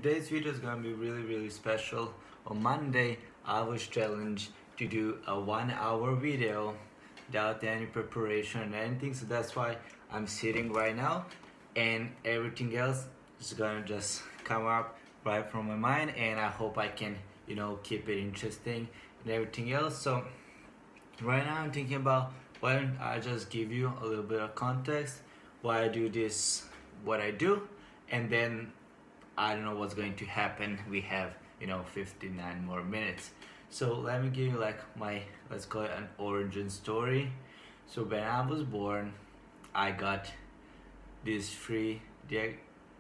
Today's video is gonna be really special. On Monday, I was challenged to do a 1 hour video without any preparation or anything. So that's why I'm sitting right now, and everything else is gonna just come up right from my mind. And I hope I can, keep it interesting and everything else. So right now I'm thinking about why don't I just give you a little bit of context why I do this, what I do, and then I don't know what's going to happen. We have 59 more minutes. So let me give you like my, let's call it an origin story. So when I was born, I got these three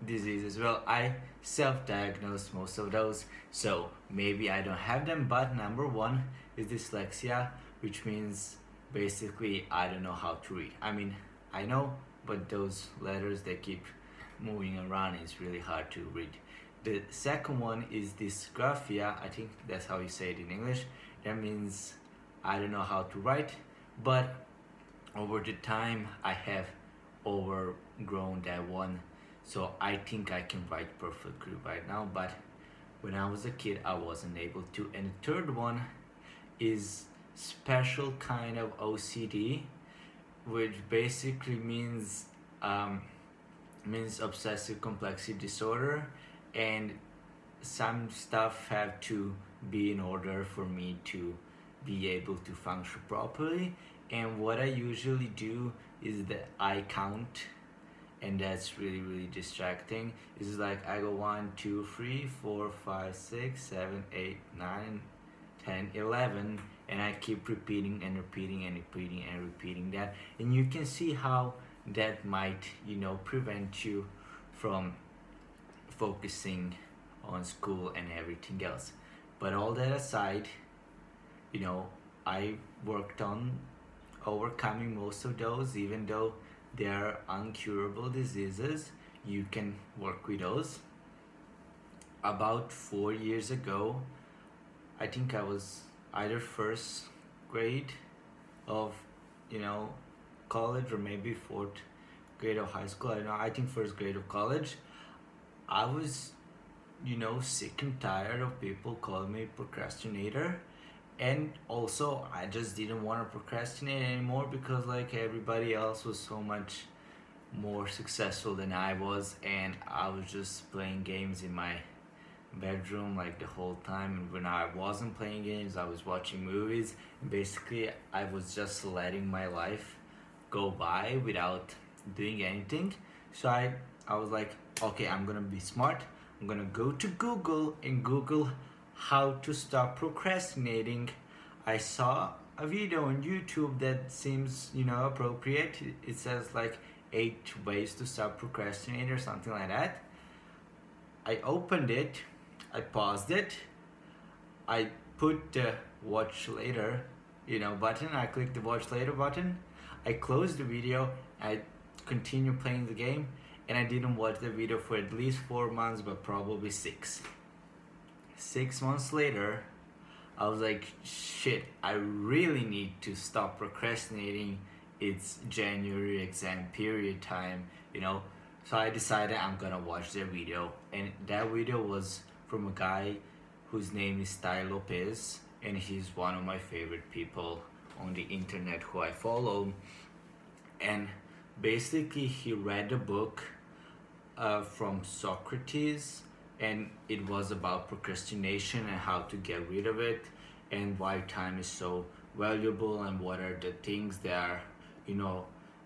diseases. Well, I self-diagnosed most of those, so maybe I don't have them, but number one is dyslexia, which means basically I don't know how to read. I mean, I know, but those letters they keep moving around, it's really hard to read. The second one is dysgraphia. I think that's how you say it in English. That means I don't know how to write, but over the time I have overgrown that one, so I think I can write perfectly right now, but when I was a kid I wasn't able to. And the third one is special kind of OCD, which basically means obsessive complexity disorder, and some stuff have to be in order for me to be able to function properly. And what I usually do is the eye count, and that's really distracting. It's like I go 1 2 3 4 5 6 7 8 9 10 11, and I keep repeating that, and you can see how that might prevent you from focusing on school and everything else. But all that aside, I worked on overcoming most of those. Even though they are uncurable diseases, you can work with those. About 4 years ago, I think I was either first grade of college, or maybe fourth grade of high school. I don't know, I think first grade of college. I was sick and tired of people calling me procrastinator, and also I just didn't want to procrastinate anymore, because like everybody else was so much more successful than I was, and I was just playing games in my bedroom like the whole time. And when I wasn't playing games, I was watching movies, and basically I was just letting my life go by without doing anything. So I was like, okay, I'm gonna be smart. I'm gonna go to Google and Google how to stop procrastinating. I saw a video on YouTube that seems appropriate. It says like 8 ways to stop procrastinating or something like that. I opened it, I paused it, I put the watch later button, I clicked the watch later button, I closed the video, I continued playing the game, and I didn't watch the video for at least 4 months, but probably 6. 6 months later, I was like, shit, I really need to stop procrastinating. It's January exam period time, So I decided I'm gonna watch the video, and that video was from a guy whose name is Ty Lopez, and he's one of my favorite people on the internet who I follow. And basically he read a book from Socrates, and it was about procrastination and how to get rid of it, and why time is so valuable, and what are the things that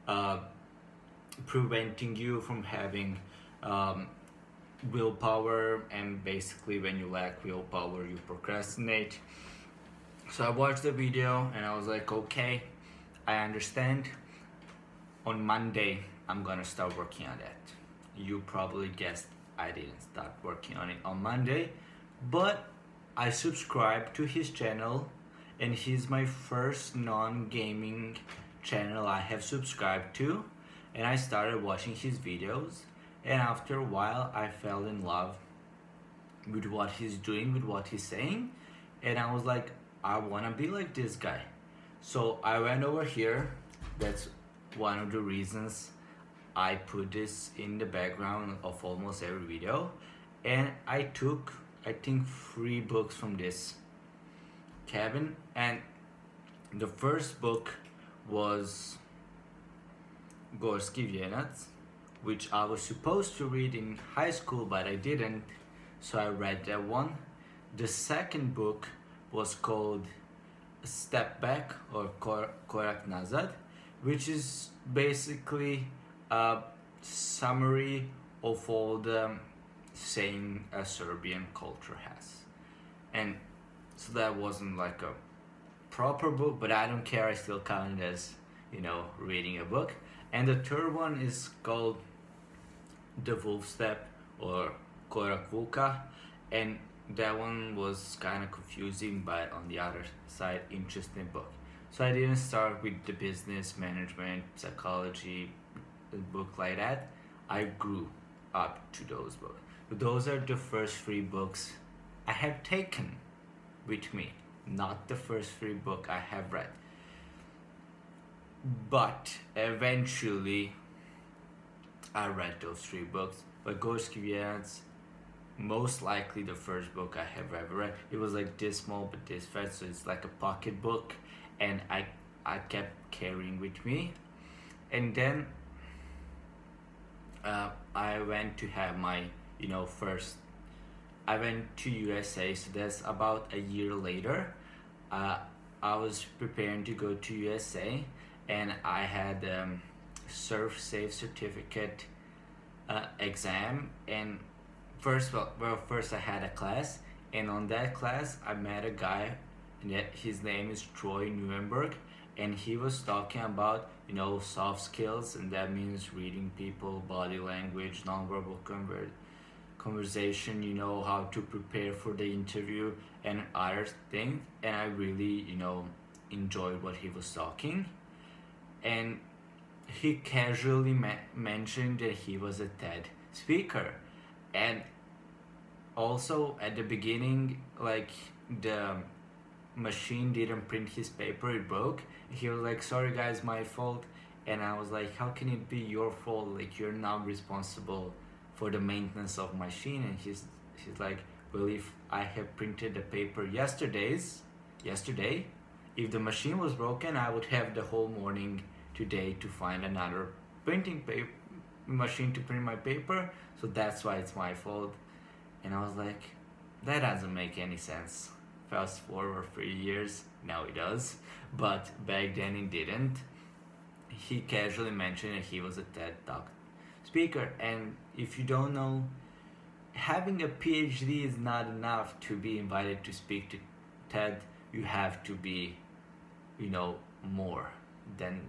are preventing you from having willpower. And basically when you lack willpower, you procrastinate. So I watched the video and I was like, okay, I understand. On Monday I'm gonna start working on that. You probably guessed I didn't start working on it on Monday, but I subscribed to his channel, and he's my first non-gaming channel I have subscribed to, and I started watching his videos, and after a while I fell in love with what he's doing, with what he's saying, and I was like, I want to be like this guy. So I went over here. That's one of the reasons I put this in the background of almost every video. and I took, I think, 3 books from this cabin. And the first book was Gorski Vienats, which I was supposed to read in high school, but I didn't, so I read that one. The second book was called Step Back or Korak Nazad, which is basically a summary of all the saying a Serbian culture has. And so that wasn't like a proper book, but I don't care, I still count it as, reading a book. And the third one is called The Wolf Step or Korak Vuka, and that one was kind of confusing, but on the other side, interesting book. So I didn't start with the business, management, psychology book like that. I grew up to those books. Those are the first 3 books I have taken with me, not the first 3 book I have read. But eventually, I read those 3 books. But Gorski Vienats, most likely the first book I have ever read. It was like this small but this fat, so it's like a pocket book, and I kept carrying with me. And then I went to have my first. I went to USA, so that's about a year later. I was preparing to go to USA, and I had Surf Safe certificate exam. And first I had a class, and on that class I met a guy, and his name is Troy Nuremberg, and he was talking about soft skills, and that means reading people, body language, nonverbal conversation, how to prepare for the interview and other things. And I really enjoyed what he was talking. And he casually mentioned that he was a TED speaker. And also at the beginning, like, the machine didn't print his paper, it broke. He was like, sorry guys, my fault. And I was like, how can it be your fault? Like, you're not responsible for the maintenance of machine. And he's like, well, if I have printed the paper yesterday, if the machine was broken, I would have the whole morning today to find another printing machine to print my paper, so that's why it's my fault. And I was like, that doesn't make any sense. Fast forward 3 years, now it does, but back then it didn't. He casually mentioned that he was a TED Talk speaker, and if you don't know, having a PhD is not enough to be invited to speak to TED. You have to be, more than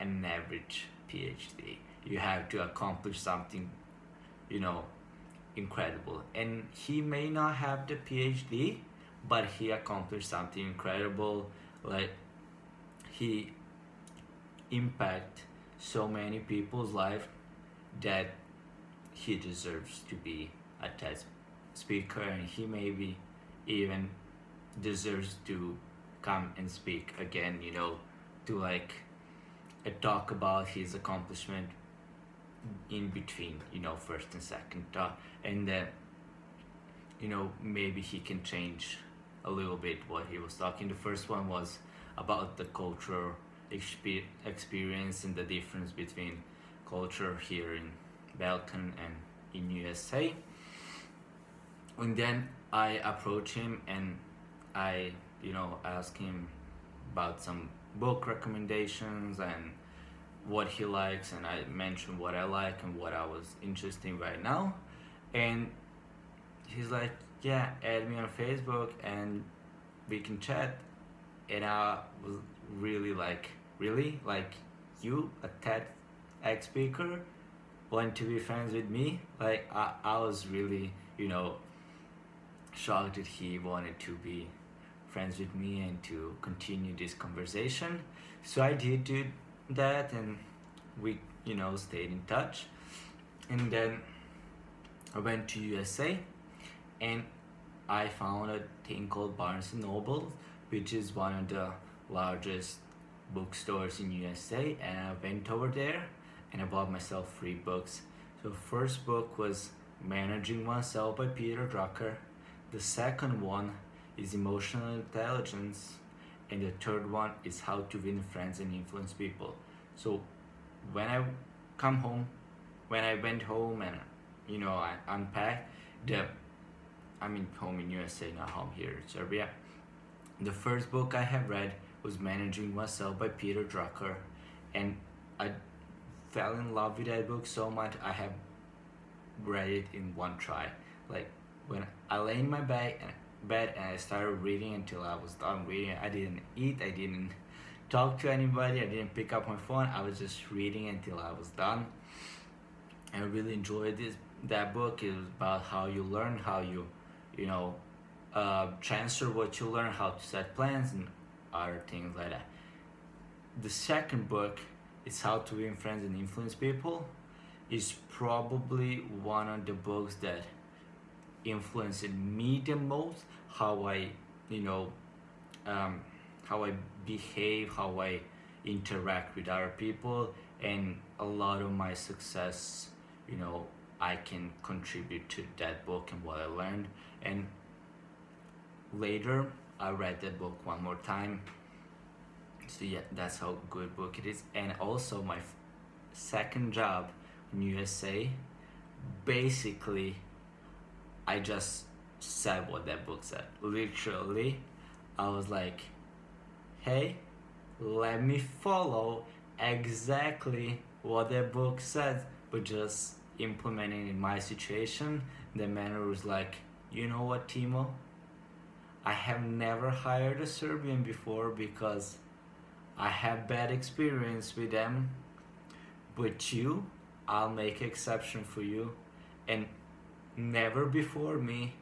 an average PhD. You have to accomplish something, incredible. And he may not have the PhD, but he accomplished something incredible. Like, he impact so many people's life that he deserves to be a TED speaker, and he maybe even deserves to come and speak again, to talk about his accomplishment in between, first and second talk. And then, maybe he can change a little bit what he was talking. The first one was about the cultural experience and the difference between culture here in Balkan and in USA. And then I approached him and I asked him about some book recommendations and what he likes, and I mentioned what I like and what I was interested in right now. And he's like, yeah, add me on Facebook and we can chat. And I was really like, really? Like, you, a TEDx speaker, want to be friends with me? Like, I was really, shocked that he wanted to be friends with me and to continue this conversation. So I did do that, and we, stayed in touch. And then I went to USA, and I found a thing called Barnes & Noble, which is one of the largest bookstores in USA. And I went over there and I bought myself 3 books. So first book was Managing Oneself by Peter Drucker. The second one is Emotional Intelligence. And the third one is How to Win Friends and Influence People. So when I come home, when I went home and I unpacked I'm in home in USA, not home here in Serbia. The first book I have read was Managing Oneself by Peter Drucker, and I fell in love with that book so much I have read it in one try. Like when I lay in my bed and I started reading until I was done reading. I didn't eat, I didn't talk to anybody, I didn't pick up my phone. I was just reading until I was done. I really enjoyed that book. It was about how you learn, how you transfer what you learn, how to set plans and other things like that. The second book is How to Win Friends and Influence People. Is probably one of the books that influenced me the most. How I behave, how I interact with other people, and a lot of my success, I can contribute to that book and what I learned. And later I read that book one more time. So yeah, that's how good book it is. And also my second job in USA, basically I just said what that book said. Literally, I was like, hey, let me follow exactly what that book said, but just implementing in my situation. The manager was like, you know what, Timo? I have never hired a Serbian before because I have bad experience with them, but I'll make exception for you, and never before me,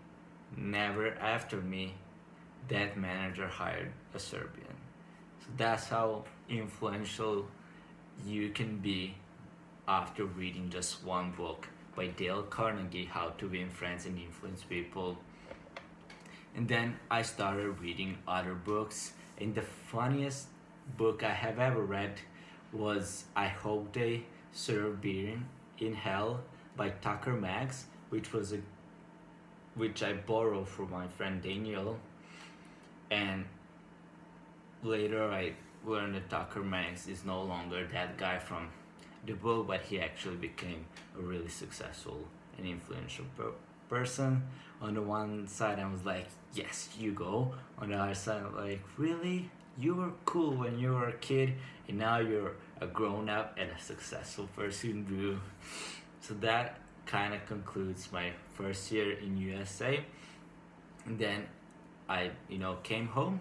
never after me, that manager hired a Serbian. So that's how influential you can be after reading just one book by Dale Carnegie, How to Win Friends and Influence People. And then I started reading other books, and the funniest book I have ever read was I Hope They Serve Beer in Hell by Tucker Max, which I borrowed from my friend Daniel. And later I learned that Tucker Max is no longer that guy from the book, but he actually became a really successful and influential person. On the one side I was like, yes, you go. On the other side I'm like, really? You were cool when you were a kid and now you're a grown up and a successful person, bro. So that kind of concludes my first year in USA. And then I came home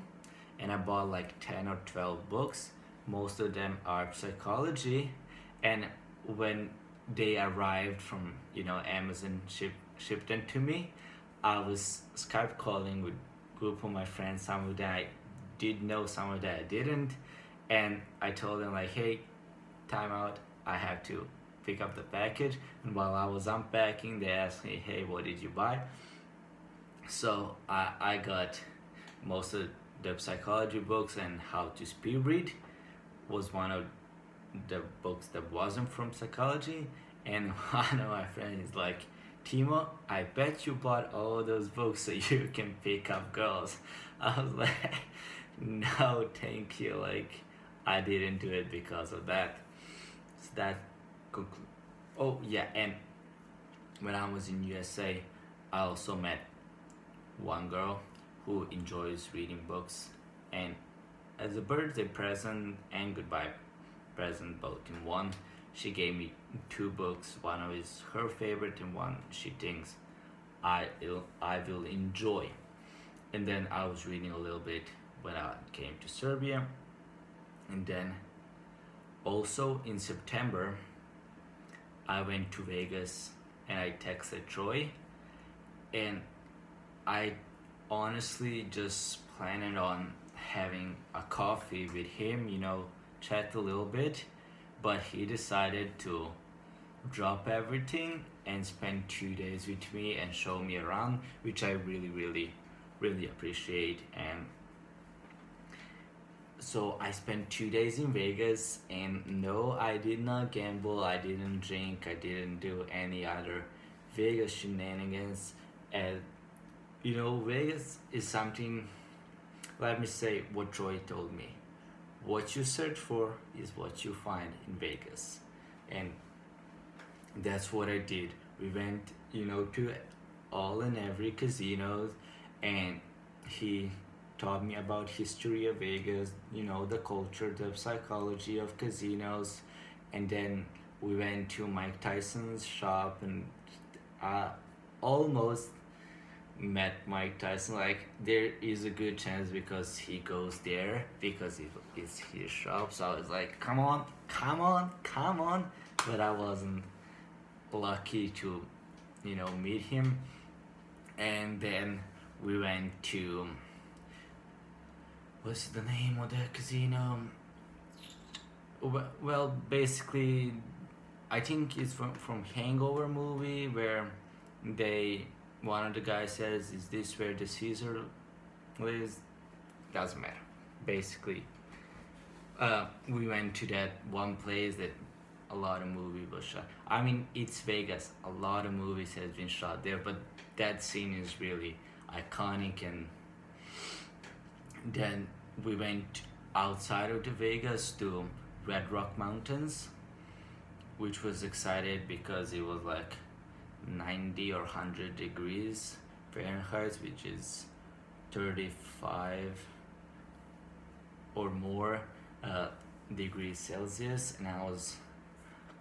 and I bought like 10 or 12 books. Most of them are psychology, and when they arrived from Amazon shipped them to me, I was Skype calling with a group of my friends. Some of them I did know, some of them I didn't, and I told them like, hey, time out, I have to pick up the package. And while I was unpacking, they asked me, hey, what did you buy? So I got most of the psychology books, and How to Speed Read was one of the books that wasn't from psychology. And one of my friends is like, Timo, I bet you bought all those books so you can pick up girls. I was like, no, thank you. Like, I didn't do it because of that. So that oh yeah, and when I was in USA, I also met one girl who enjoys reading books, and as a birthday present and goodbye present both in one, she gave me 2 books. One of is her favorite and one she thinks I will enjoy. And then I was reading a little bit when I came to Serbia. And then also in September I went to Vegas and I texted Troy, and I honestly just planned on having a coffee with him, chat a little bit, but he decided to drop everything and spend 2 days with me and show me around, which I really, really, really appreciate. And so I spent 2 days in Vegas, and no, I did not gamble, I didn't drink, I didn't do any other Vegas shenanigans. And you know, Vegas is something. Let me say what Troy told me. What you search for is what you find in Vegas, and that's what I did. We went, you know, to all and every casinos, and he taught me about history of Vegas, you know, the culture, the psychology of casinos, and then we went to Mike Tyson's shop, and I almost met Mike Tyson. Like, there is a good chance because he goes there because it's his shop. So I was like, come on, come on, come on. But I wasn't lucky to, you know, meet him. And then we went to, what's the name of the casino? Well, basically, I think it's from Hangover movie where they one of the guys says, "Is this where the Caesar lives?" Doesn't matter. Basically, we went to that one place that a lot of movie was shot. I mean, it's Vegas. A lot of movies has been shot there, but that scene is really iconic. And then we went outside of the Vegas to Red Rock Mountains, which was excited because it was like 90 or 100 degrees Fahrenheit, which is 35 or more degrees Celsius, and I was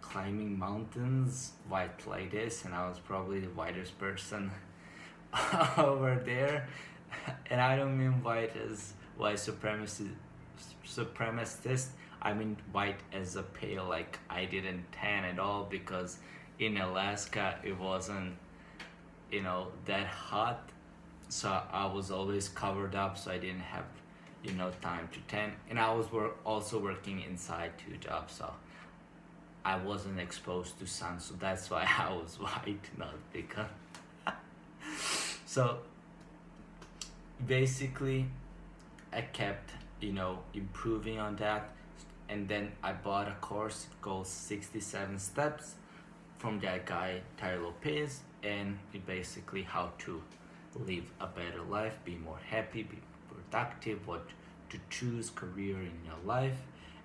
climbing mountains white like this, and I was probably the whitest person over there. And I don't mean white as white supremacist. I mean white as a pale, like I didn't tan at all, because in Alaska it wasn't, you know, that hot, so I was always covered up, so I didn't have, you know, time to tan. And I was also working inside 2 jobs, so I wasn't exposed to sun, so that's why I was white, not because so basically I kept, you know, improving on that. And then I bought a course called 67 Steps from that guy Tyler Lopez, and it basically how to live a better life, be more happy, be productive, what to choose career in your life,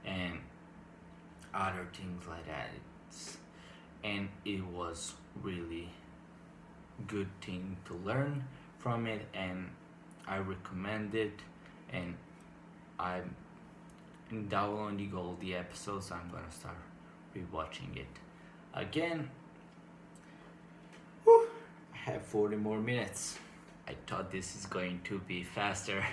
and other things like that. And it was really good thing to learn from it, and I recommend it. And I'm downloading all the episodes, so I'm gonna start rewatching it again. Whew, I have 40 more minutes. I thought this is going to be faster.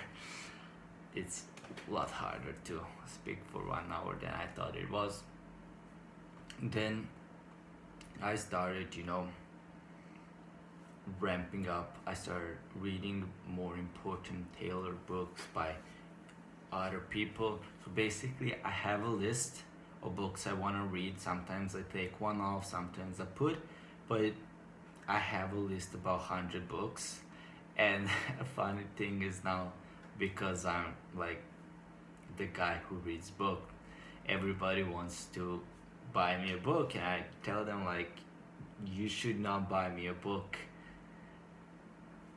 It's a lot harder to speak for 1 hour than I thought it was. Then I started, you know, ramping up. I started reading more important tailored books by other people. So basically I have a list of books I want to read. Sometimes I take one off, sometimes I put, but I have a list about 100 books. And a funny thing is now, because I'm like the guy who reads book, everybody wants to buy me a book, and I tell them like, you should not buy me a book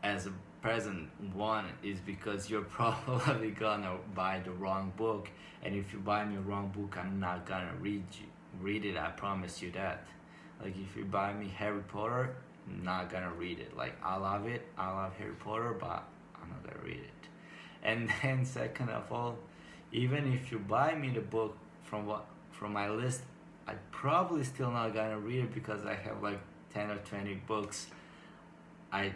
as a present. One is because you're probably gonna buy the wrong book, and if you buy me a wrong book, I'm not gonna read it. I promise you that. Like, if you buy me Harry Potter, I'm not gonna read it. Like, I love it, I love Harry Potter, but I'm not gonna read it. And then second of all, even if you buy me the book from my list, I probably still not gonna read it, because I have like 10 or 20 books I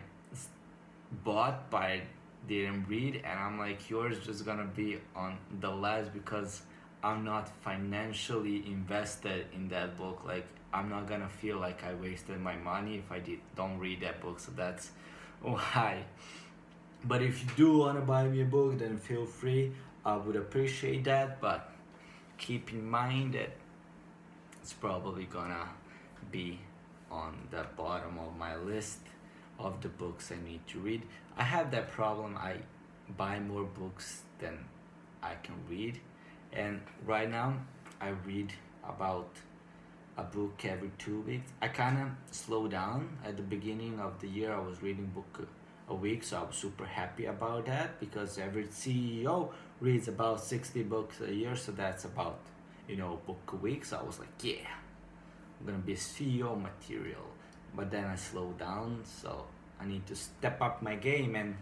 bought but I didn't read, and I'm like, yours just gonna be on the last because I'm not financially invested in that book. Like, I'm not gonna feel like I wasted my money if I don't read that book. So that's why. But if you do want to buy me a book, then feel free. I would appreciate that, but keep in mind that it's probably gonna be on the bottom of my list of the books I need to read. I have that problem. I buy more books than I can read, and right now I read about a book every 2 weeks. I kind of slowed down at the beginning of the year. I was reading book a week, so I was super happy about that because every CEO reads about 60 books a year, so that's about, book a week. So I was like, yeah, I'm gonna be a CEO material. But then I slowed down, so I need to step up my game and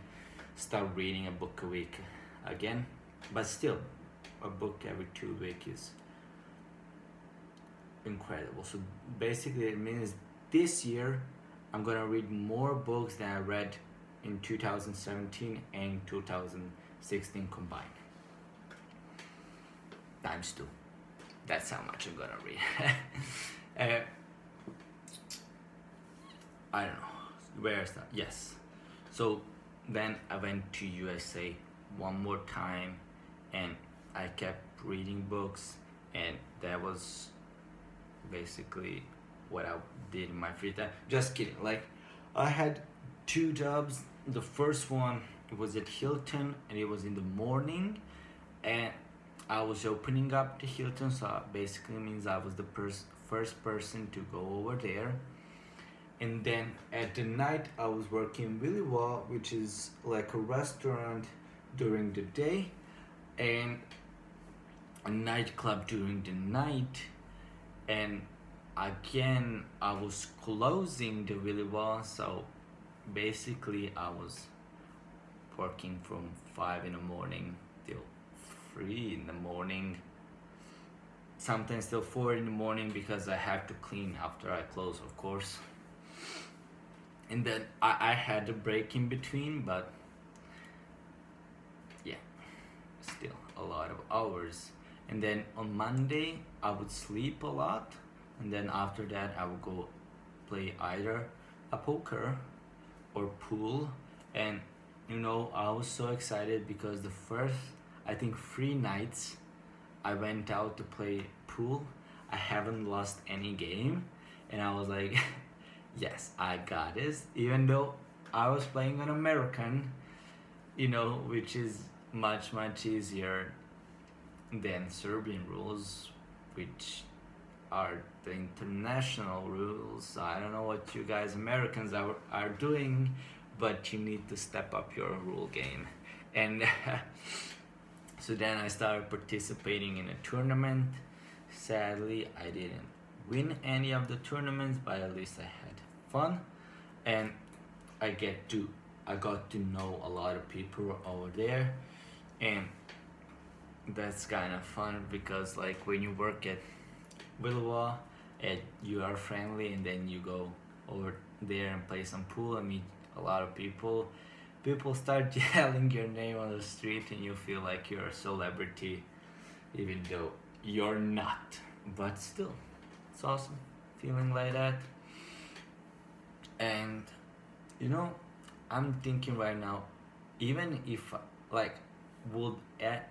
start reading a book a week again. But still, a book every 2 weeks is incredible. So basically it means this year I'm gonna read more books than I read in 2017 and 2016 combined. Times 2. That's how much I'm gonna read. I don't know. Where's that? Yes. So then I went to USA one more time and I kept reading books, and that was basically what I did in my free time. Just kidding. Like, I had 2 jobs. The first one was at Hilton and it was in the morning, and I was opening up the Hilton, so basically means I was the first person to go over there. And then at the night I was working really well, which is like a restaurant during the day and a nightclub during the night. And again I was closing the really well, so basically I was working from 5 in the morning till 3 in the morning, sometimes till 4 in the morning because I have to clean after I close, of course. And then I had a break in between, but yeah, still a lot of hours. And then on Monday I would sleep a lot, and then after that I would go play either a poker or pool. And I was so excited because the first, I think, 3 nights I went out to play pool, I haven't lost any game, and I was like yes, I got this, even though I was playing on American, which is much easier than Serbian rules, which are the international rules. I don't know what you guys Americans are doing, but you need to step up your rule game. And so then I started participating in a tournament. Sadly, I didn't win any of the tournaments, but at least I had fun, and I got to know a lot of people over there, and that's kind of fun because like when you work at Willowa and you are friendly, and then you go over there and play some pool and meet a lot of people start yelling your name on the street and you feel like you're a celebrity even though you're not, but still it's awesome feeling like that. And I'm thinking right now, even if like would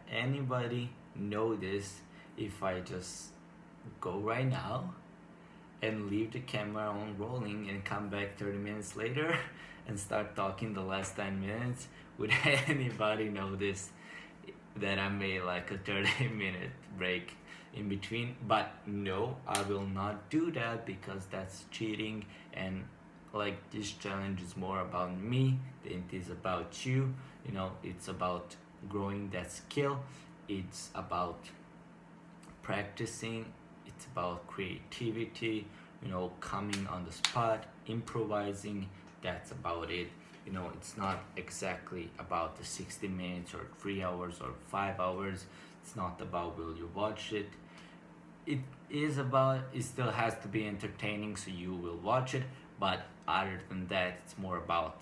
anybody know this if I just go right now and leave the camera on rolling and come back 30 minutes later and start talking the last 10 minutes? Would anybody know this, that I made like a 30-minute break in between? But no, I will not do that because that's cheating, and like this challenge is more about me than it is about you. It's about growing that skill, it's about practicing, it's about creativity, coming on the spot, improvising. That's about it. It's not exactly about the 60 minutes or 3 hours or 5 hours. It's not about will you watch it. It still has to be entertaining, so you will watch it. But other than that, it's more about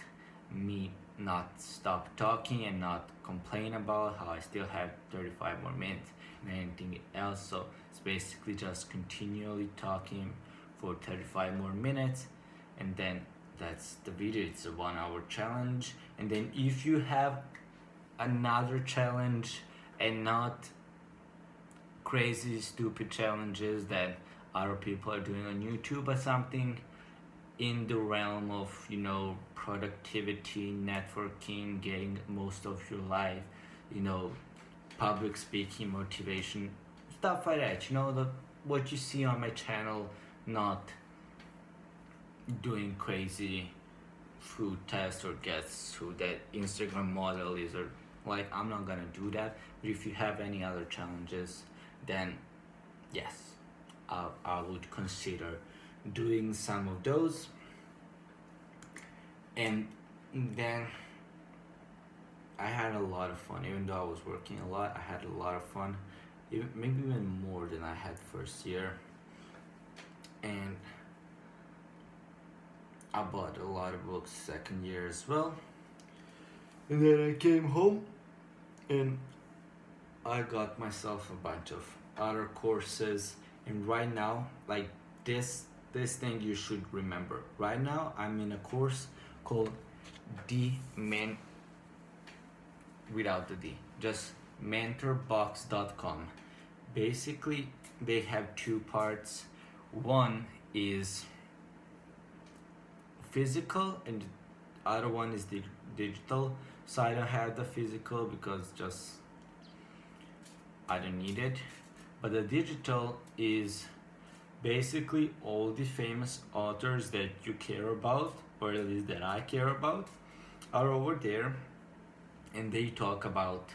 me not stop talking and not complain about how I still have 35 more minutes and anything else. So it's basically just continually talking for 35 more minutes, and then that's the video. It's a 1-hour challenge. And then if you have another challenge and not crazy stupid challenges that other people are doing on YouTube or something in the realm of productivity, networking, getting most of your life, public speaking, motivation, stuff like that, what you see on my channel not doing crazy food tests or guess who that Instagram model is, or like I'm not gonna do that. But if you have any other challenges, then yes, I would consider doing some of those. And then I had a lot of fun. Even though I was working a lot, I had a lot of fun, maybe even more than I had first year. And I bought a lot of books second year as well. And then I came home and I got myself a bunch of other courses. And right now, like this thing you should remember. Right now I'm in a course called the men without the D, just mentorbox.com. Basically they have two parts. One is physical and the other one is the digital. So I don't have the physical because just I don't need it. But the digital is basically all the famous authors that you care about, or at least that I care about, are over there, and they talk about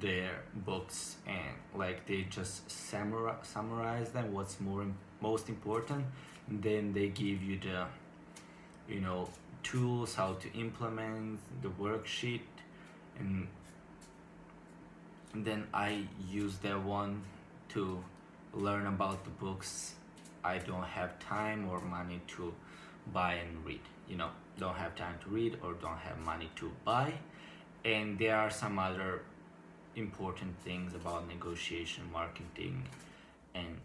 their books, and like they just summarize them, what's most important, and then they give you the tools how to implement the worksheet, and then I use that one to learn about the books I don't have time or money to buy and read. Don't have time to read or don't have money to buy. And there are some other important things about negotiation, marketing, and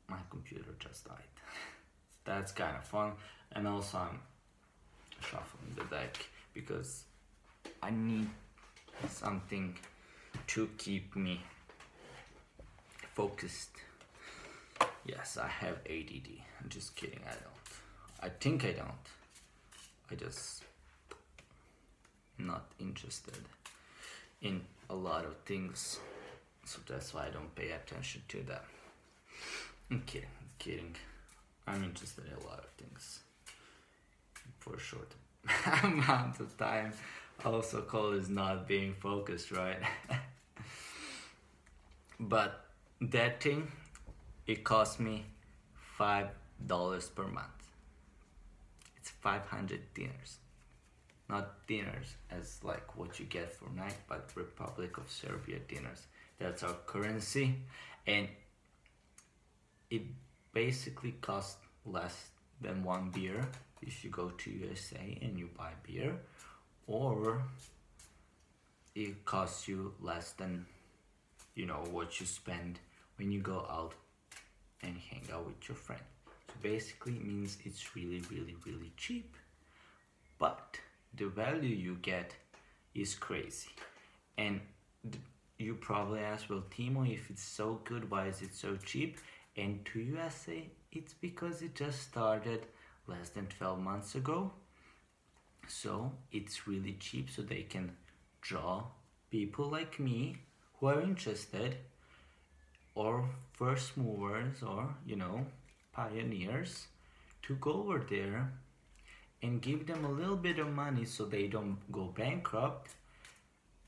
my computer just died. That's kind of fun. And also I'm shuffling the deck because I need something to keep me focused. Yes, I have ADD. I'm just kidding, I don't. I think I don't. I just not interested in a lot of things, so that's why I don't pay attention to that. I'm kidding. I'm interested in a lot of things for a short amount of time. Also called is not being focused, right? But that thing, it cost me $5 per month. It's 500 dinars. Not dinars as like what you get for night, but Republic of Serbia dinars. That's our currency, and it basically costs less than one beer if you go to USA and you buy beer, or it costs you less than what you spend when you go out and hang out with your friend. So basically it means it's really cheap, but the value you get is crazy. And you probably ask, well, Timo, if it's so good, why is it so cheap? And to USA, it's because it just started less than 12 months ago. So it's really cheap, so they can draw people like me who are interested, or first movers, or pioneers, to go over there and give them a little bit of money so they don't go bankrupt.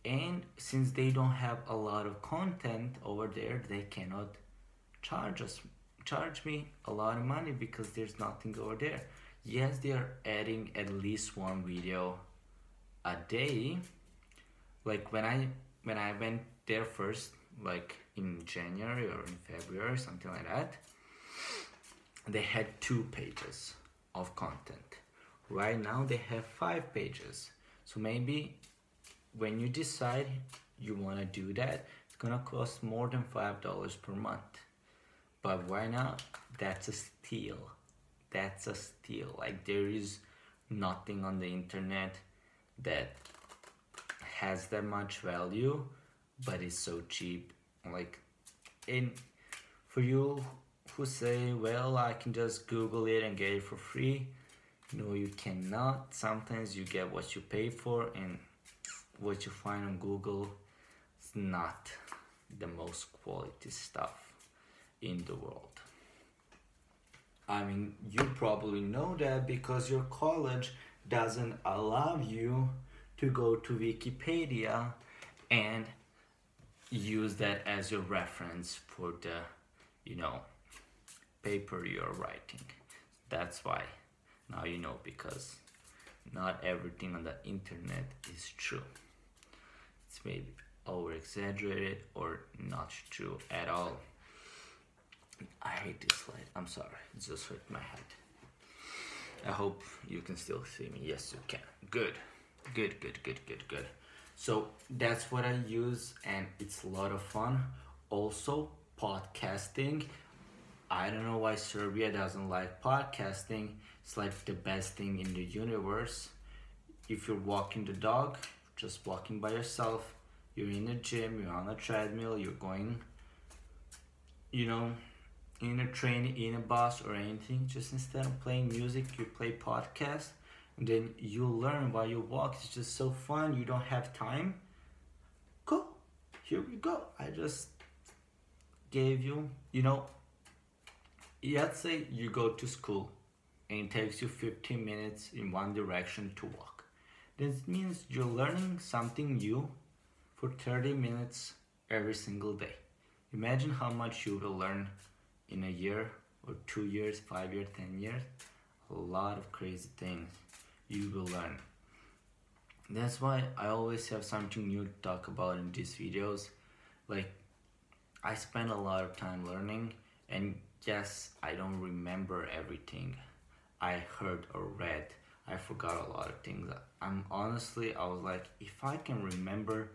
And since they don't have a lot of content over there, they cannot charge me a lot of money because there's nothing over there. Yes, they are adding at least one video a day. Like when I went there first, like in January or in February, something like that, they had 2 pages of content. Right now they have 5 pages. So maybe when you decide you want to do that, it's gonna cost more than $5 per month. But right now, that's a steal. That's a steal. Like there is nothing on the internet that has that much value, but it's so cheap. Like, for you who say, well, I can just Google it and get it for free. No, you cannot. Sometimes you get what you pay for, and what you find on Google is not the most quality stuff in the world. I mean, you probably know that because your college doesn't allow you to go to Wikipedia and use that as your reference for the, you know, paper you're writing. That's why now you know, because not everything on the internet is true. It's maybe over exaggerated or not true at all. I hate this slide. I'm sorry. It just hurt my head. I hope you can still see me. Yes, you can. Good. Good, good, good, good, good. So that's what I use, and it's a lot of fun. Also, podcasting. I don't know why Serbia doesn't like podcasting. It's like the best thing in the universe. If you're walking the dog, just walking by yourself, you're in a gym, you're on a treadmill, you're going, you know, in a train, in a bus or anything, just instead of playing music, you play podcast, and then you learn while you walk. It's just so fun. You don't have time. Cool. Here we go. I just gave you, you know, let's say you go to school and it takes you 15 minutes in one direction to walk. This means you're learning something new for 30 minutes every single day. Imagine how much you will learn in a year or 2 years, 5 years, 10 years. A lot of crazy things you will learn. That's why I always have something new to talk about in these videos. Like, I spend a lot of time learning, and yes, I don't remember everything I heard or read. I forgot a lot of things. I was like, if I can remember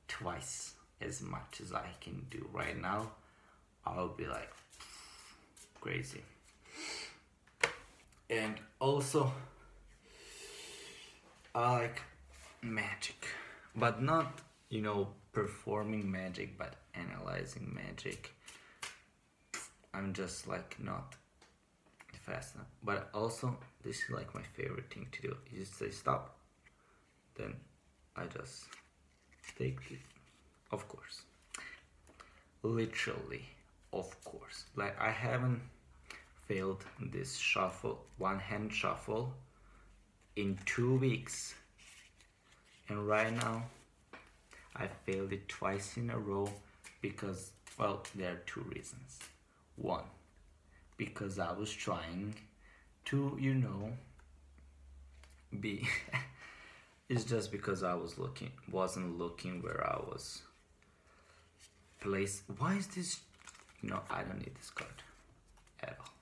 twice as much as I can do right now, I'll be like crazy. And also, I like magic, but not, you know, performing magic, but analyzing magic. I'm just like not fast enough. But also, this is like my favorite thing to do. You just say stop, then I just take it. Of course, literally, of course. Like, I haven't failed this shuffle, one hand shuffle, in 2 weeks, and right now I failed it twice in a row because, well, there are 2 reasons. One, because I was trying to, you know, be it's just because I wasn't looking where I was placed. Why is this? No, I don't need this card at all.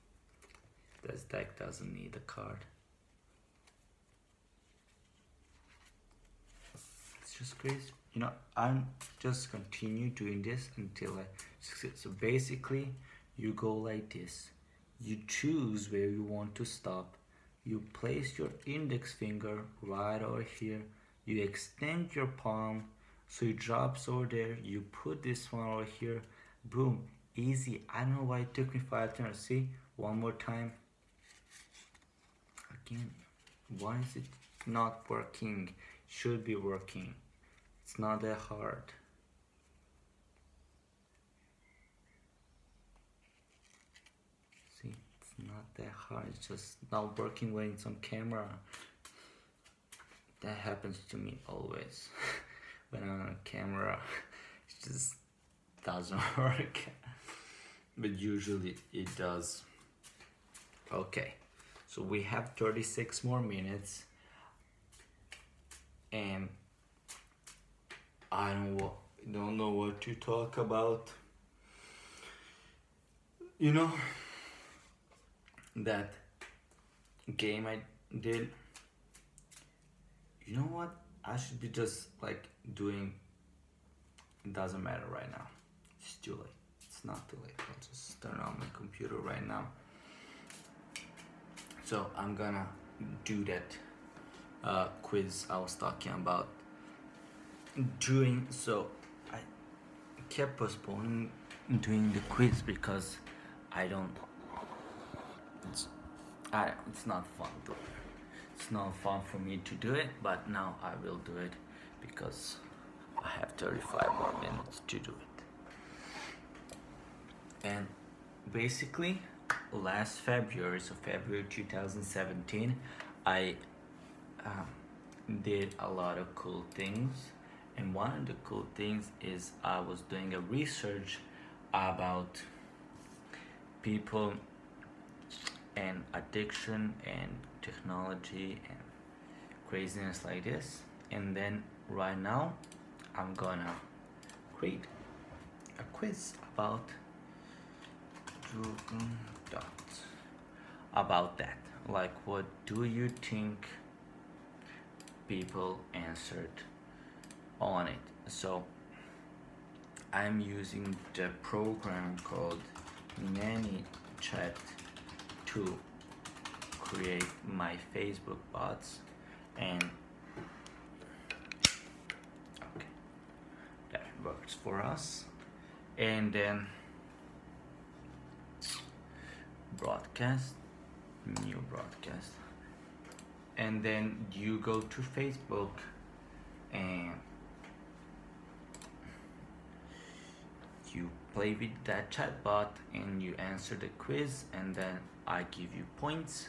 This deck doesn't need a card. It's just crazy. You know, I'm just continue doing this until I succeed. So basically, you go like this. You choose where you want to stop. You place your index finger right over here. You extend your palm so it drops over there. You put this one over here. Boom. Easy. I don't know why it took me 5 turns. See? One more time. Again. Why is it not working? Should be working. It's not that hard. See? It's not that hard. It's just not working when it's on camera. That happens to me always. When I'm on camera, it just doesn't work. But usually it does. Okay, so we have 36 more minutes, and I don't know what to talk about. You know, that game I did, you know what? I should be just like doing, it doesn't matter right now. It's too late. It's not too late. I'll just turn on my computer right now. So I'm gonna do that quiz I was talking about doing. So I kept postponing doing the quiz because it's not fun to It's not fun for me to do it, but now I will do it because I have 35 more minutes to do it. And basically, last February, so February 2017, I did a lot of cool things, and one of the cool things is I was doing a research about people and addiction and technology and craziness like this. And then right now I'm gonna create a quiz about about that. Like, what do you think people answered on it? So I'm using the program called ManyChat to create my Facebook bots, and okay, that works for us. And then broadcast, new broadcast, and then you go to Facebook and you play with that chatbot and you answer the quiz, and then I give you points,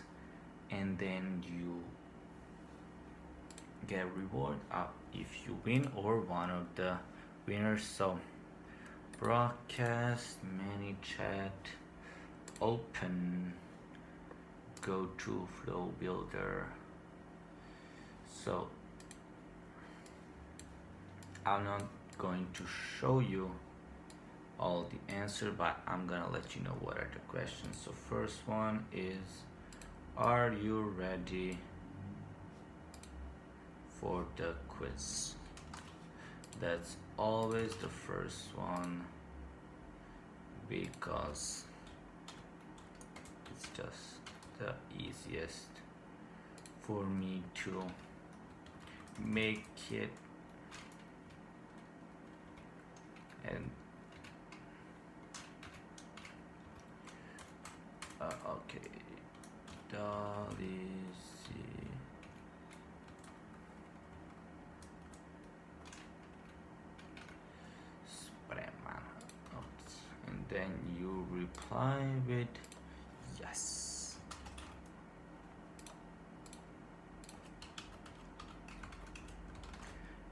and then you get reward if you win or one of the winners. So broadcast, ManyChat, open, go to flow builder. So I'm not going to show you all the answer, but I'm gonna let you know what are the questions. So first one is, are you ready for the quiz? That's always the first one, because it's just the easiest for me to make it. And okay, Dolly C. And then you reply with yes.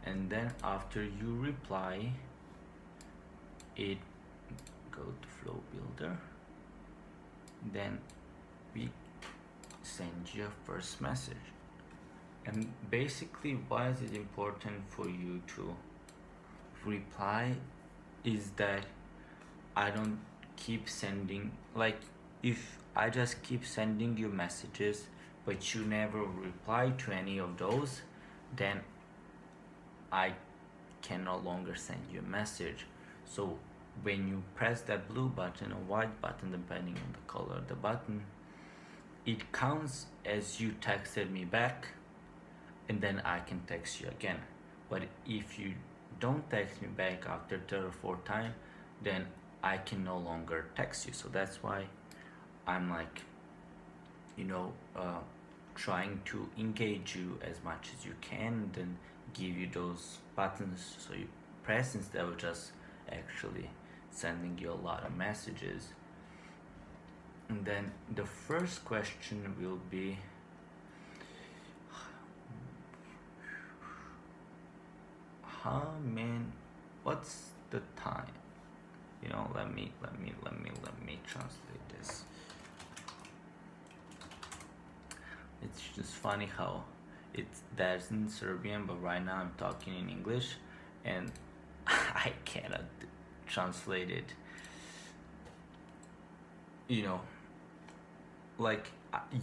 And then after you reply, it go to flow builder, then we send you a first message. And basically, why is it important for you to reply is that I don't keep sending, like, if I just keep sending you messages but you never reply to any of those, then I can no longer send you a message. So when you press that blue button or white button, depending on the color of the button, it counts as you texted me back, and then I can text you again. But if you don't text me back after third or fourth time, then I can no longer text you. So that's why I'm like, trying to engage you as much as you can, and then give you those buttons so you press instead of just actually sending you a lot of messages. And then the first question will be, what's the time? Let me translate this. It's just funny how that's in Serbian, but right now I'm talking in English and I cannot translate it. Like,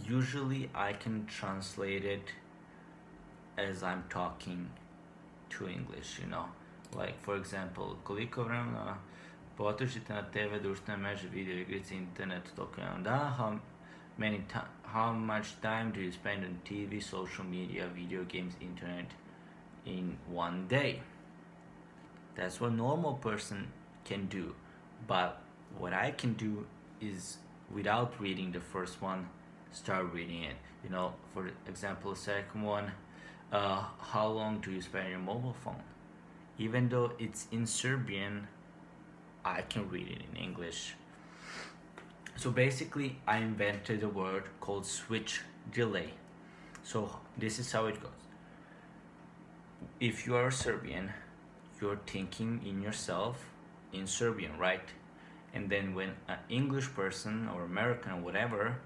usually I can translate it as I'm talking to English, like, for example, koliko vremena potrošite na TV, društvene mreže, video igrice, internet, toliko jedan dan, how much time do you spend on TV, social media, video games, internet in one day? That's what a normal person can do, but what I can do is, without reading the first one, start reading it. For example, second one, how long do you spend on your mobile phone? Even though it's in Serbian, I can read it in English. So basically, I invented a word called switch delay. So this is how it goes. If you are Serbian, you're thinking in yourself in Serbian, right? And then when an English person or American or whatever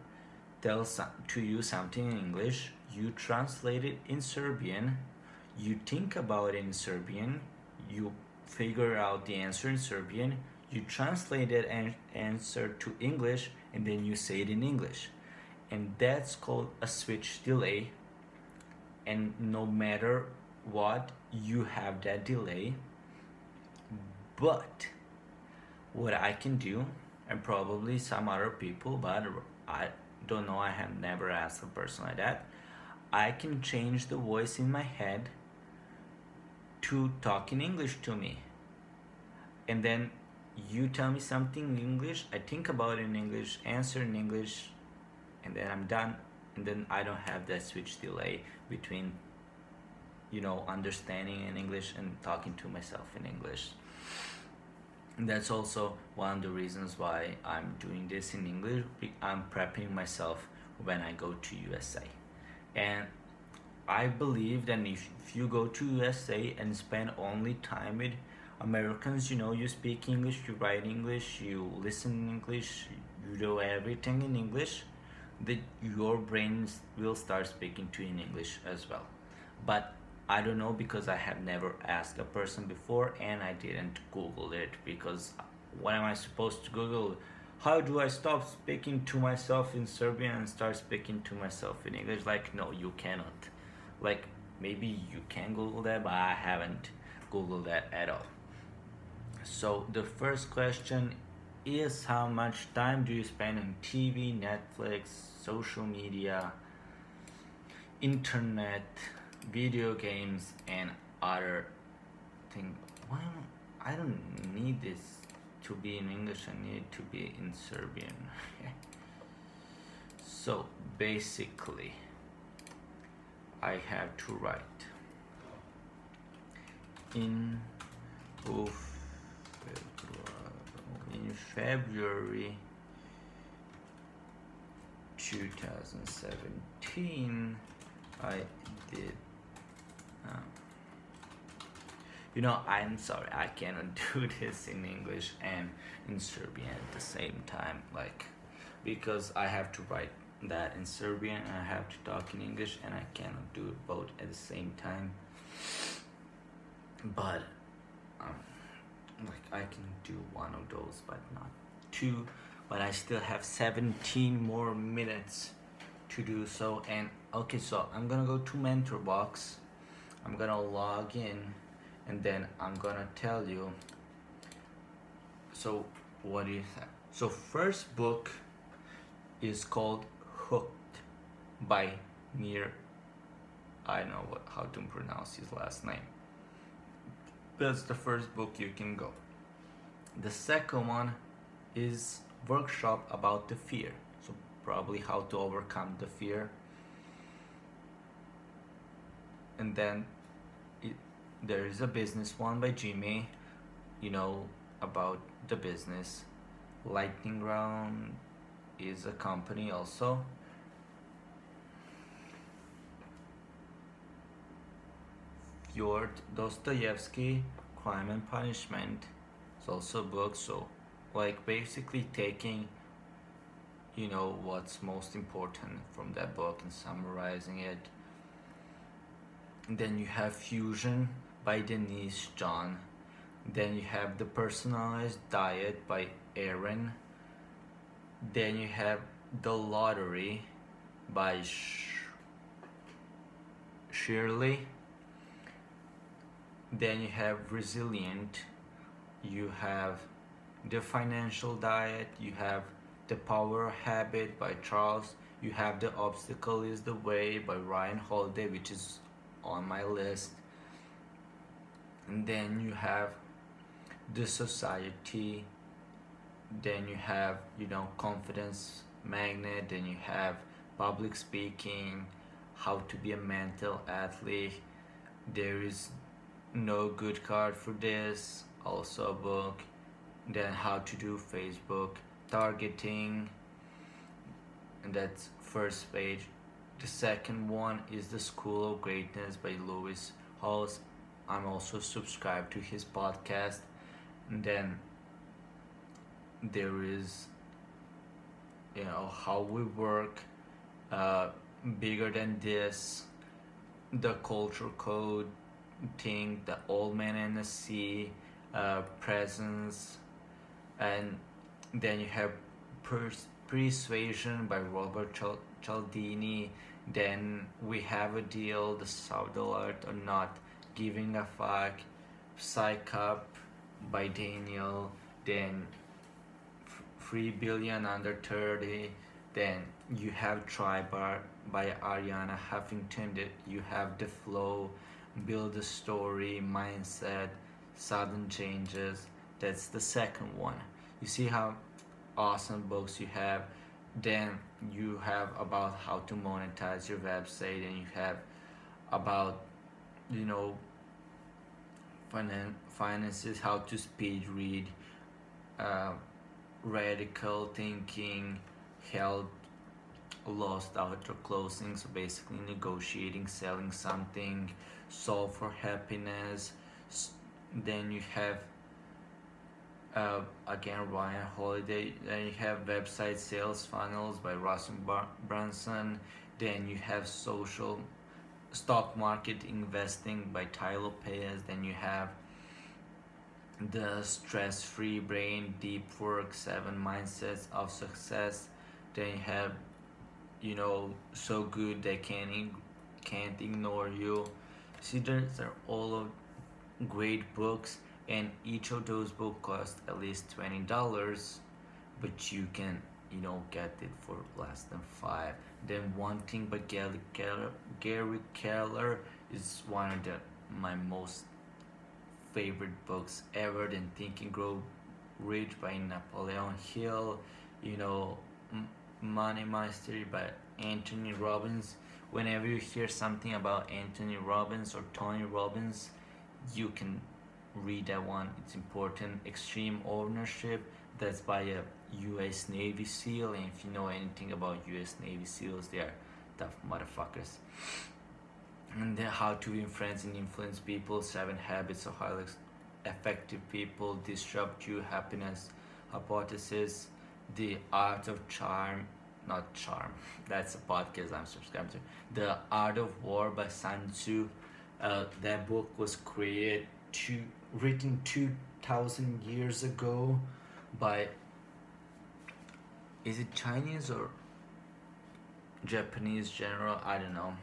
tells to you something in English, you translate it in Serbian, you think about it in Serbian, you figure out the answer in Serbian, you translate that answer to English, and then you say it in English. And that's called a switch delay. And no matter what, you have that delay. But what I can do, and probably some other people, but I don't know, I have never asked a person like that, I can change the voice in my head to talk in English to me. And then you tell me something in English, I think about it in English, answer in English, and then I'm done. And then I don't have that switch delay between, understanding in English and talking to myself in English. And that's also one of the reasons why I'm doing this in English. I'm prepping myself when I go to USA. And I believe that if you go to USA and spend only time with Americans, you speak English, you write English, you listen in English, you do everything in English, that your brain will start speaking to you in English as well. But I don't know, because I have never asked a person before and I didn't Google it, because what am I supposed to Google? How do I stop speaking to myself in Serbian and start speaking to myself in English? Like, no, you cannot. Like, maybe you can Google that, but I haven't Googled that at all. So the first question is, how much time do you spend on TV, Netflix, social media, internet, video games, and other things? Well, I don't need this to be in English, I need it to be in Serbian. So basically, I have to write in February 2017 I did I'm sorry, I cannot do this in English and in Serbian at the same time, because I have to write that in Serbian and I have to talk in English, and I cannot do it both at the same time. But I can do one of those but not two. But I still have 17 more minutes to do so. And okay, so I'm gonna go to Mentor Box, I'm gonna log in, and then I'm gonna tell you. So what is that? So first book is called Hooked by I don't know how to pronounce his last name. That's the first book you can go. The second one is Workshop About the Fear. So probably how to overcome the fear. And then there is a business one by Jimmy, about the business. Lightning Round is a company also. Fyodor Dostoevsky, Crime and Punishment, is also a book. So basically taking what's most important from that book and summarizing it. And then you have Fusion by Denise John. Then you have The Personalized Diet by Aaron. Then you have The Lottery by Shirley. Then you have Resilient. You have The Financial Diet. You have The Power Habit by Charles. You have The Obstacle is the Way by Ryan Holiday, which is on my list. And then you have The Society. Then you have Confidence Magnet. Then you have Public Speaking, How to Be a Mental Athlete. There is No Good Card for This, also a book. Then How to Do Facebook Targeting, and that's first page. The second one is The School of Greatness by Lewis Howes. I'm also subscribed to his podcast. And then there is, How We Work, uh, Bigger Than This, The Culture Code thing, The Old Man and the Sea, Presence, and then you have Persuasion by Robert Cialdini. Then We Have a Deal, The Subtle Art of Not Giving a Fuck, Psych Up by Daniel. Then 3 Billion Under 30. Then you have Tribe by Ariana Huffington. You have The Flow, Build a Story, Mindset, Sudden Changes. That's the second one. You see how awesome books you have. Then you have about how to monetize your website, and you have about finances, how to speed read, radical thinking, health, lost after closing, so basically negotiating, selling something, solve for happiness. Then you have again Ryan Holiday. Then you have Website Sales Funnels by Russell Brunson. Then you have Social Stock Market Investing by Ty Lopez. Then you have The Stress-Free Brain, Deep Work, 7 Mindsets of Success. Then you have So Good They Can't Ignore You. See, those are all of great books, and each of those books cost at least $20, but you can get it for less than 5. Then One Thing by Gary Keller is one of my most favorite books ever. Then Think and Grow Rich by Napoleon Hill. Money Mastery by Anthony Robbins. Whenever you hear something about Anthony Robbins or Tony Robbins, you can read that one. It's important. Extreme Ownership, that's by a US Navy SEAL, and if you know anything about US Navy SEALs, they are tough motherfuckers. And then How to Win Friends and Influence People, 7 Habits of Highly Effective People, Disrupt You, Happiness Hypothesis, The Art of Charm, not Charm, that's a podcast I'm subscribed to. The Art of War by Sun Tzu. That book was written 2,000 years ago by, is it Chinese or Japanese general? I don't know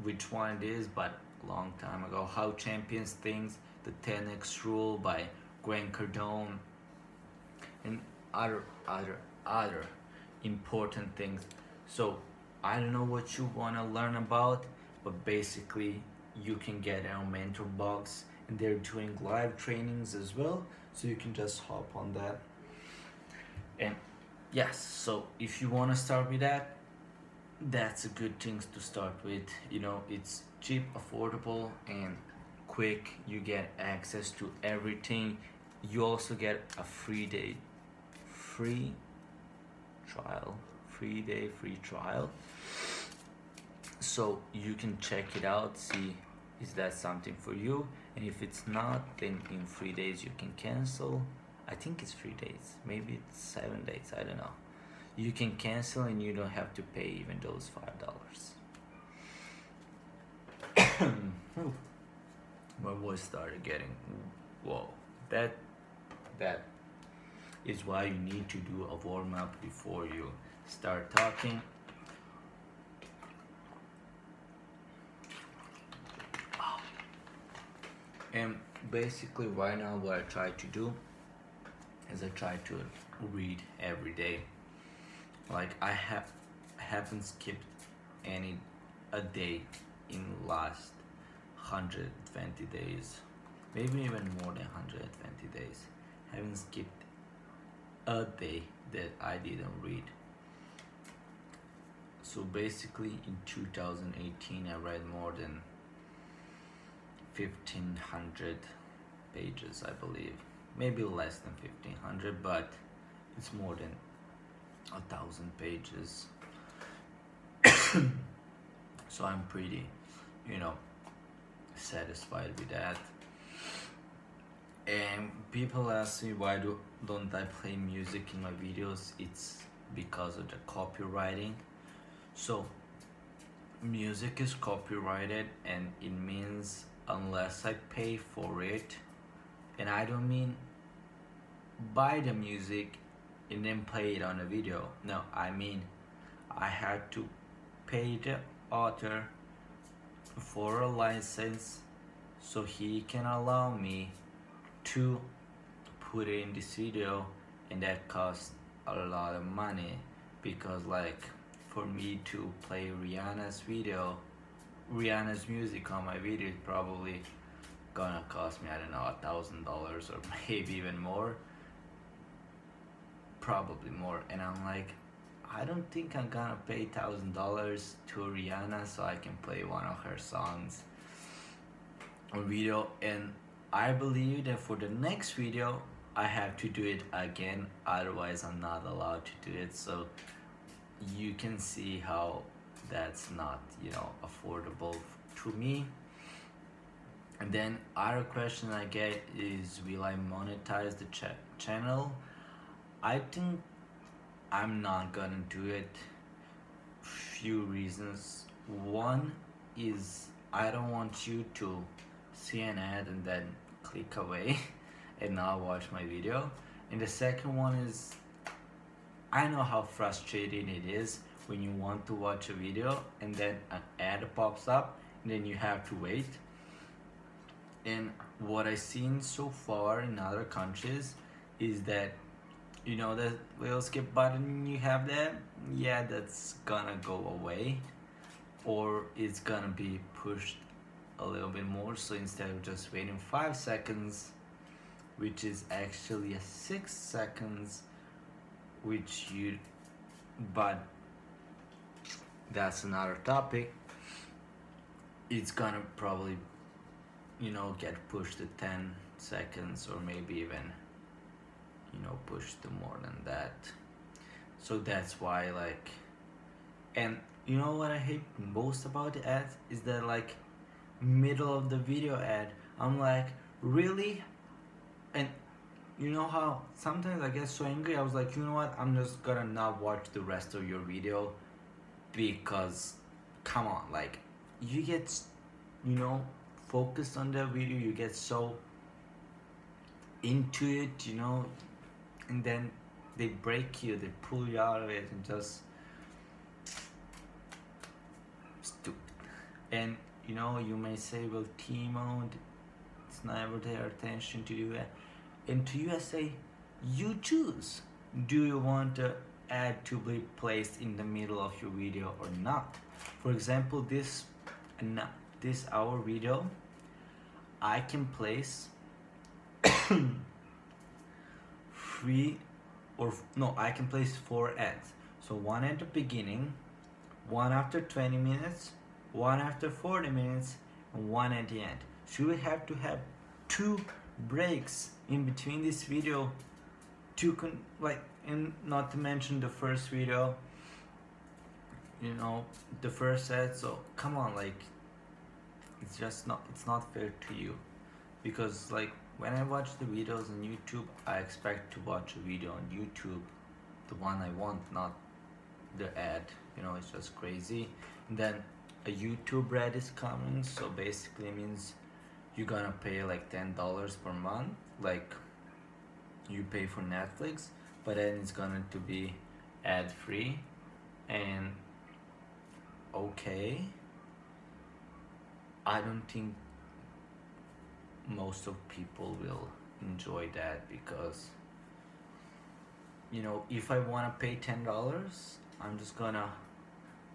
which one it is, but long time ago. How Champions Things, The 10X Rule by Grant Cardone, and other important things. So I don't know what you want to learn about, but basically you can get our mentor box, and they're doing live trainings as well, so you can just hop on that. And yes, so if you want to start with that, that's a good thing to start with. It's cheap, affordable, and quick. You get access to everything. You also get a free trial, so you can check it out, see is that something for you, and if it's not, then in 3 days you can cancel. I think it's 3 days, maybe it's 7 days, I don't know. You can cancel and you don't have to pay even those $5. My voice started getting, whoa. That is why you need to do a warm-up before you start talking. And basically right now what I try to do is I try to read every day. Like I haven't skipped a day in last 120 days, maybe even more than 120 days. Haven't skipped a day that I didn't read. So basically in 2018 I read more than 1,500 pages, I believe. Maybe less than 1,500, but it's more than 1,000 pages. So I'm pretty, you know, satisfied with that. And people ask me why don't I play music in my videos. It's because of the copywriting. So music is copyrighted, and it means unless I pay for it, and I don't mean buy the music and then play it on a video. No, I mean I had to pay the author for a license so he can allow me to put it in this video, and that costs a lot of money, because like for me to play Rihanna's music on my video is probably gonna cost me, I don't know, $1,000 or maybe even more, probably more. And I'm like, I don't think I'm gonna pay $1,000 to Rihanna so I can play one of her songs on video. And I believe that for the next video I have to do it again, otherwise I'm not allowed to do it. So you can see how that's not, you know, affordable to me. And then other question I get is, will I monetize the channel? I think I'm not gonna do it. Few reasons. One is I don't want you to see an ad and then click away and not watch my video. And the second one is, I know how frustrating it is when you want to watch a video and then an ad pops up and then you have to wait. And what I've seen so far in other countries is that, you know, the little skip button you have there, yeah, that's gonna go away, or it's gonna be pushed a little bit more. So instead of just waiting 5 seconds, which is actually a 6 seconds, but that's another topic, it's gonna probably, you know, get pushed to 10 seconds or maybe even, you know, pushed to more than that. So that's why, like, and you know what I hate most about the ads is that, like, middle of the video ad, I'm like, really? And you know how sometimes I get so angry, I was like, you know what, I'm just gonna not watch the rest of your video, because come on, like, you get, you know, focused on the video, you get so into it, you know, and then they break you, they pull you out of it, and just stupid. And you know, you may say, well, Timo, it's never their attention to do that. And to you I say, you choose. Do you want the ad to be placed in the middle of your video or not? For example, this hour video, I can place I can place 4 ads. So one at the beginning, one after 20 minutes, one after 40 minutes, and one at the end. So you have to have 2 breaks in between this video to and not to mention the first video, you know, the first ad. So come on, like, it's not fair to you, because like when I watch the videos on YouTube, I expect to watch a video on YouTube, the one I want, not the ad. You know, it's just crazy. And then a YouTube ad is coming, so basically it means you're gonna pay like $10 per month, like you pay for Netflix, but then it's going to be ad free. And okay, I don't think most of people will enjoy that, because, you know, if I want to pay $10, I'm just gonna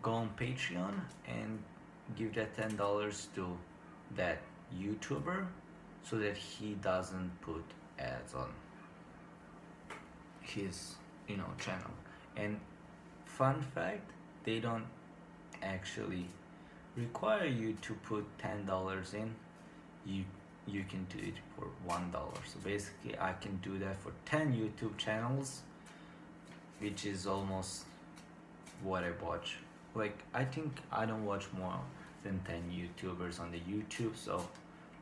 go on Patreon and give that $10 to that YouTuber so that he doesn't put ads on his, you know, channel. And fun fact, they don't actually require you to put $10 in. You can do it for $1. So basically I can do that for 10 YouTube channels, which is almost what I watch. Like, I think I don't watch more than 10 YouTubers on the YouTube, so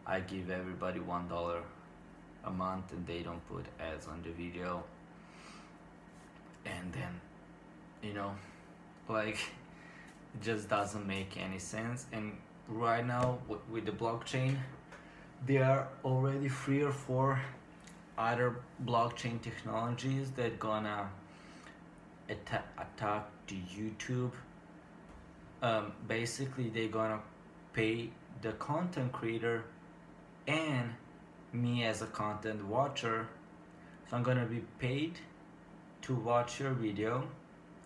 I give everybody $1 a month and they don't put ads on the video. And then, you know, like, it just doesn't make any sense. And right now with the blockchain, there are already 3 or 4 other blockchain technologies that gonna attack the YouTube. Basically they're gonna pay the content creator and me as a content watcher. So I'm gonna be paid to watch your video,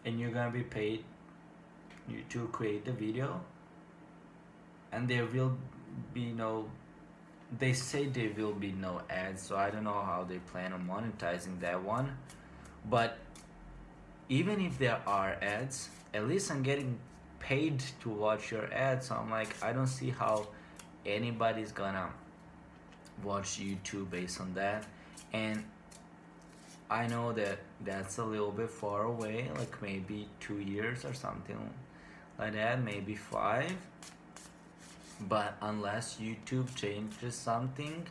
and you're gonna be paid to create the video, and there will be no, they say there will be no ads, so I don't know how they plan on monetizing that one. But even if there are ads, at least I'm getting paid to watch your ads. So I'm like, I don't see how anybody's gonna watch YouTube based on that. And I know that that's a little bit far away, like maybe 2 years or something like that, maybe 5. But unless YouTube changes something,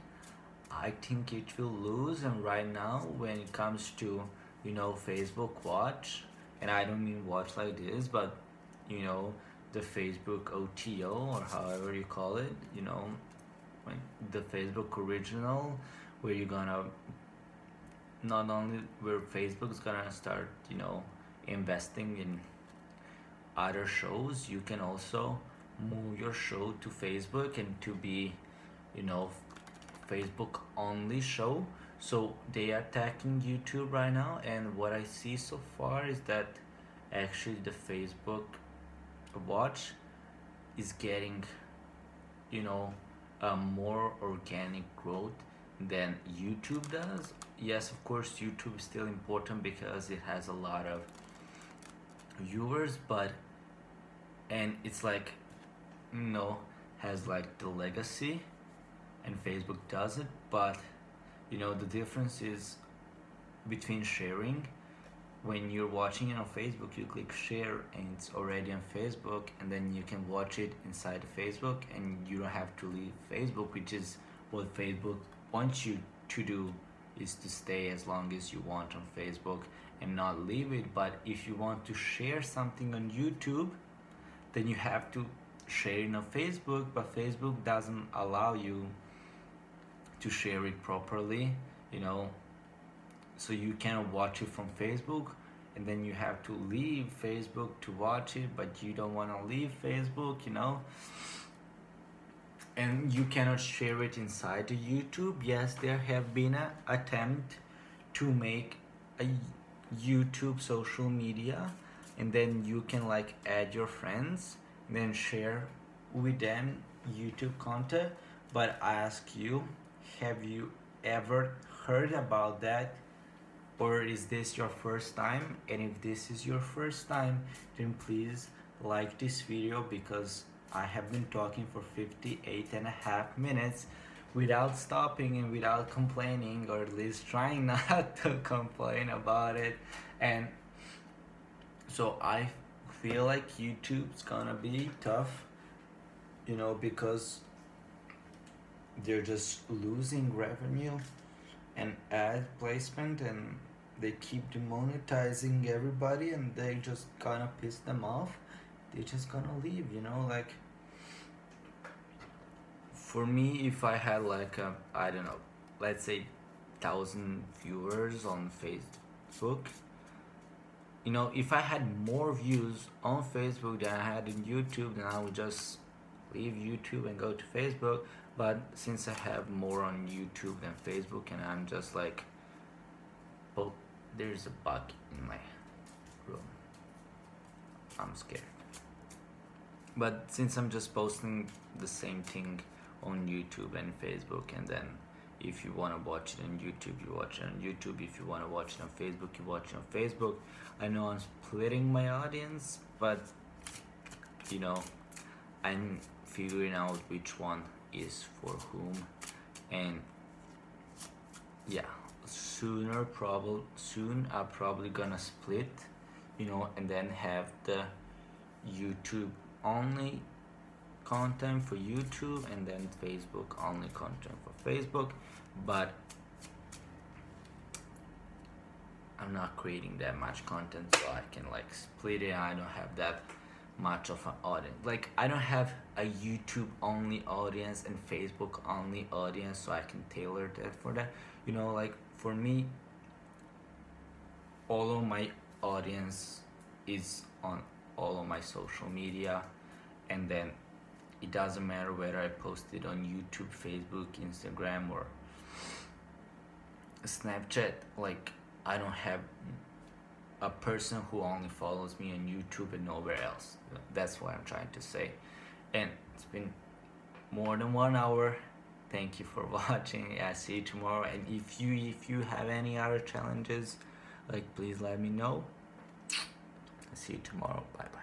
I think it will lose. And right now, when it comes to, you know, Facebook Watch, and I don't mean watch like this, but, you know, the Facebook OTO, or however you call it, you know, when the Facebook original, where you're gonna, not only where Facebook's gonna start, you know, investing in other shows, you can also move your show to Facebook and to be, you know, Facebook only show. So they are attacking YouTube right now, and what I see so far is that actually the Facebook Watch is getting, you know, a more organic growth than YouTube does. Yes, of course, YouTube is still important because it has a lot of viewers, but, and it's like, you know, has like the legacy, and Facebook does it. But, you know, the difference is between sharing. When you're watching it on Facebook, you click share and it's already on Facebook, and then you can watch it inside Facebook, and you don't have to leave Facebook, which is what Facebook wants you to do, is to stay as long as you want on Facebook and not leave it. But if you want to share something on YouTube, then you have to share it on Facebook, but Facebook doesn't allow you to share it properly, you know, so you cannot watch it from Facebook, and then you have to leave Facebook to watch it, but you don't want to leave Facebook, you know, and you cannot share it inside the YouTube. Yes, there have been an attempt to make a YouTube social media, and then you can like add your friends and then share with them YouTube content. But I ask you, have you ever heard about that? Or is this your first time? And if this is your first time, then please like this video, because I have been talking for 58.5 minutes without stopping and without complaining, or at least trying not to complain about it. And so I feel like YouTube's gonna be tough, you know, because they're just losing revenue and ad placement, and they keep demonetizing everybody, and they just gonna piss them off. They just gonna leave, you know. Like, for me, if I had like a, I don't know, let's say 1,000 viewers on Facebook, you know, if I had more views on Facebook than I had in YouTube, then I would just leave YouTube and go to Facebook. But since I have more on YouTube than Facebook, and I'm just like, oh, there's a bug in my room, I'm scared. But since I'm just posting the same thing on YouTube and Facebook, and then if you want to watch it on YouTube, you watch it on YouTube. If you want to watch it on Facebook, you watch it on Facebook. I know I'm splitting my audience, but, you know, I'm figuring out which one is for whom. And yeah, soon I'm probably gonna split, and then have the YouTube only content for YouTube, and then Facebook only content for Facebook. But I'm not creating that much content, so I can like split it. I don't have that much of an audience. Like, I don't have a YouTube only audience and Facebook only audience, so I can tailor that for that. Like for me, all of my audience is on all of my social media, and then it doesn't matter whether I post it on YouTube, Facebook, Instagram, or Snapchat. Like, I don't have a person who only follows me on YouTube and nowhere else. That's what I'm trying to say. And it's been more than 1 hour. Thank you for watching. I see you tomorrow. And if you have any other challenges, like, please let me know. I see you tomorrow. Bye bye.